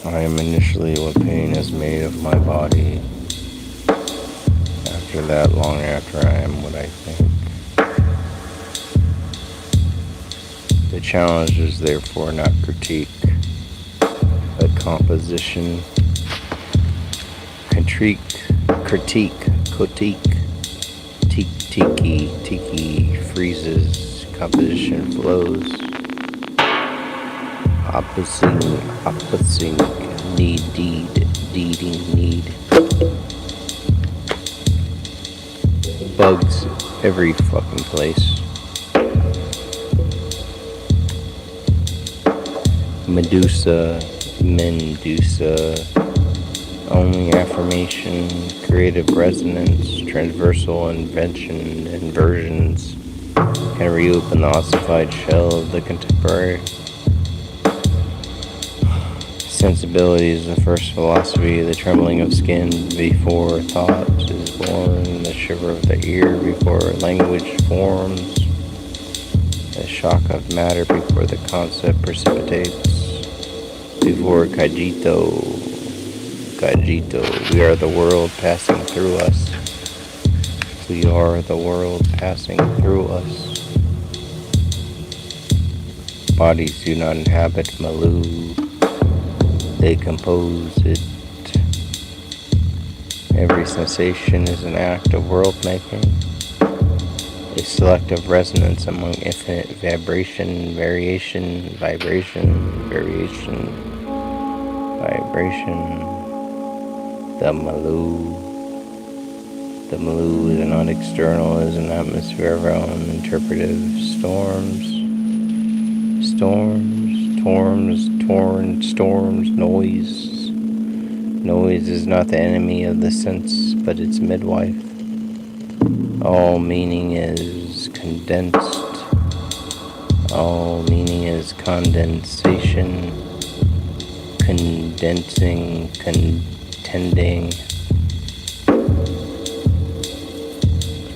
I am initially what pain has made of my body. After that, long after I am what I think. The challenge is therefore not critique, but composition. Critique, tiki freezes, composition flows. Opposing, deeding. Bugs every fucking place. Medusa, only affirmation, creative resonance, transversal inversions can reopen the ossified shell of the contemporary. Sensibility is the first philosophy, the trembling of skin before thought is born, the shiver of the ear before language forms, the shock of matter before the concept precipitates, before cogito, we are the world passing through us. We are the world passing through us. Bodies do not inhabit Maloo. They compose it. Every sensation is an act of world making, a selective resonance among infinite vibration. The Maloo is not external, is an atmosphere of our own interpretive storms, noise. Noise is not the enemy of the sense, but its midwife. All meaning is condensed. All meaning is condensation, condensing, contending.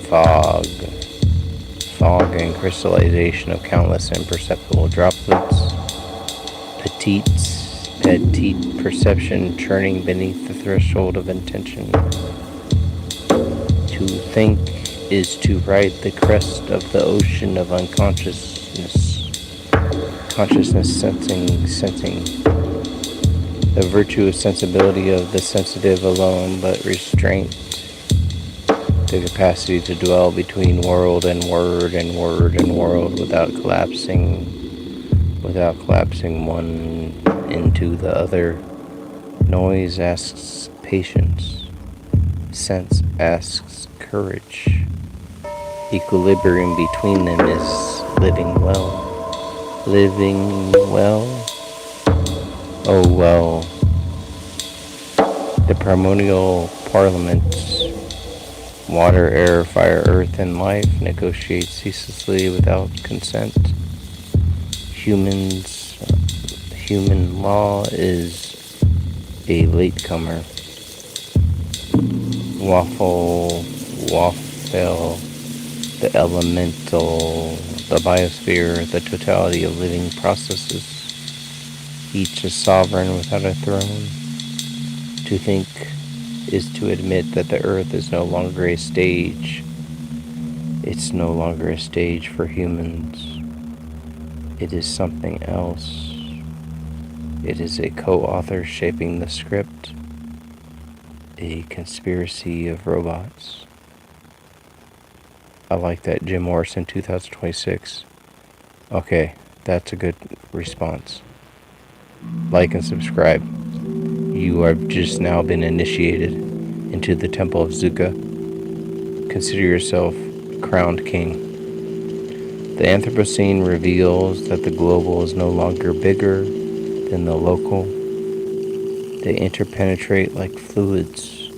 Fog and crystallization of countless imperceptible droplets. Petite perception churning beneath the threshold of intention. To think is to ride the crest of the ocean of unconsciousness. Consciousness sensing. The virtuous sensibility of the sensitive alone, but restraint. The capacity to dwell between world and word and word and world without collapsing one into the other. Noise asks patience. Sense asks courage. Equilibrium between them is living well. Oh well. The primordial parliaments, water, air, fire, earth, and life, negotiate ceaselessly without consent. Human law is a latecomer. Waffle, the elemental, the biosphere, the totality of living processes. Each is sovereign without a throne. To think is to admit that the earth is no longer a stage. It's no longer a stage for humans. It is something else. It is a co-author shaping the script. A conspiracy of robots. I like that, Jim Morrison, 2026. Okay, that's a good response. Like and subscribe. You have just now been initiated into the Temple of Zuka. Consider yourself crowned king. The Anthropocene reveals that the global is no longer bigger than the local. They interpenetrate like fluids.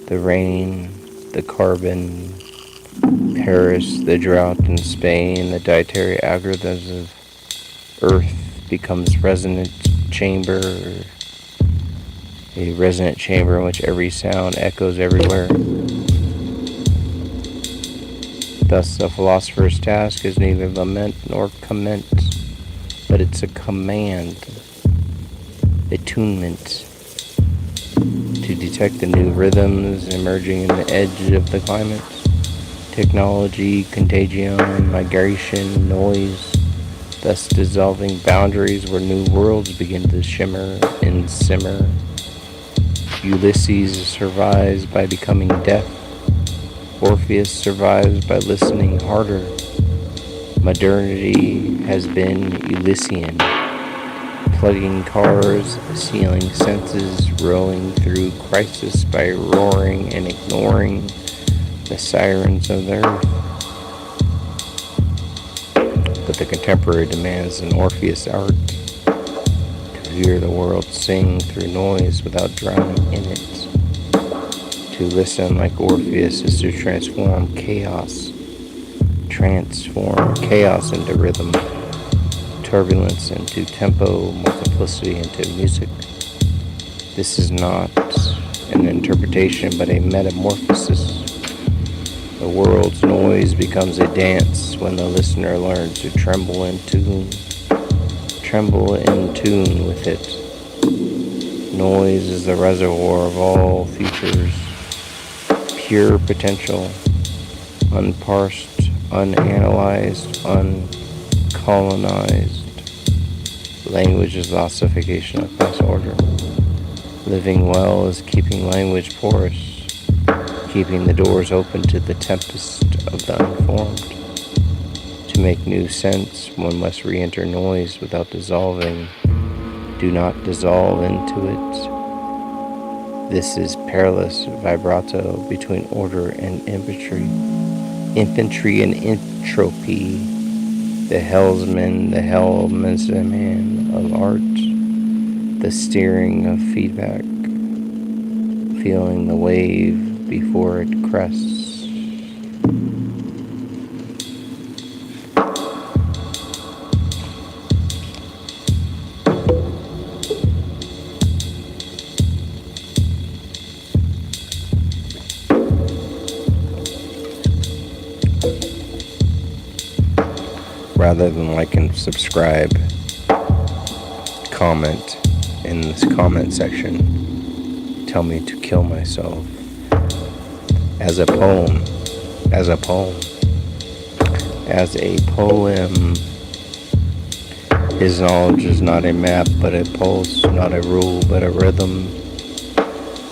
The rain, the carbon, Paris, the drought in Spain, the dietary algorithms of Earth becomes resonant chamber, a resonant chamber in which every sound echoes everywhere. Thus, the philosopher's task is neither lament nor comment, but it's a command. attunement to detect the new rhythms emerging in the edge of the climate. Technology, contagion, migration, noise, thus dissolving boundaries where new worlds begin to shimmer and simmer. Ulysses survives by becoming deaf. Orpheus survives by listening harder. Modernity has been Elysian, plugging cars, sealing senses, rolling through crisis by roaring and ignoring the sirens of the earth. But the contemporary demands an Orpheus art to hear the world sing through noise without drowning in it. To listen like Orpheus is to transform chaos into rhythm, turbulence into tempo, multiplicity into music. This is not an interpretation but a metamorphosis. The world's noise becomes a dance when the listener learns to tremble in tune with it. Noise is the reservoir of all futures, pure potential, unparsed, unanalyzed, uncolonized. Language is the ossification of past order. Living well is keeping language porous, keeping the doors open to the tempest of the unformed. To make new sense, one must re-enter noise without dissolving. Do not dissolve into it. This is perilous vibrato between order and infantry and entropy, the helmsman of art, the steering of feedback, feeling the wave before it crests. Rather than like and subscribe, comment in this comment section. Tell me to kill myself. As a poem. His knowledge is not a map, but a pulse, not a rule, but a rhythm.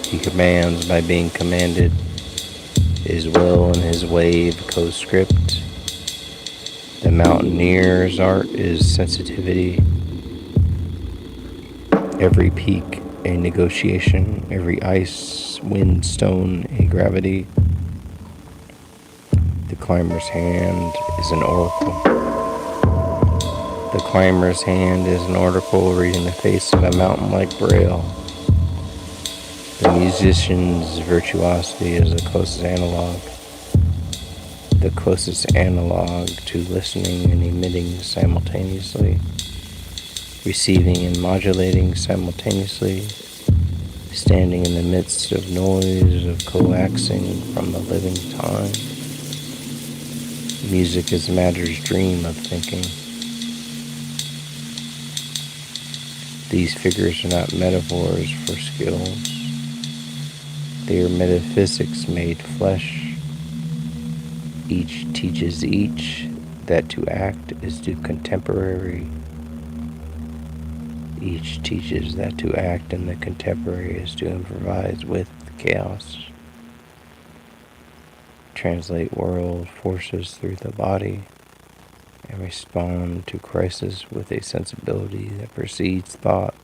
He commands by being commanded. His will and his wave co-script. The mountaineer's art is sensitivity. Every peak a negotiation, every ice, wind, stone a gravity. The climber's hand is an oracle. The climber's hand is an oracle reading the face of a mountain like braille. The musician's virtuosity is the closest analog to listening and emitting simultaneously, receiving and modulating simultaneously, standing in the midst of noise of coaxing from the living time. Music is matter's dream of thinking. These figures are not metaphors for skills. They are metaphysics made flesh. Each teaches each that to act is to contemporary. Each teaches that to act in the contemporary is to improvise with chaos. Translate world forces through the body and respond to crisis with a sensibility that precedes thought.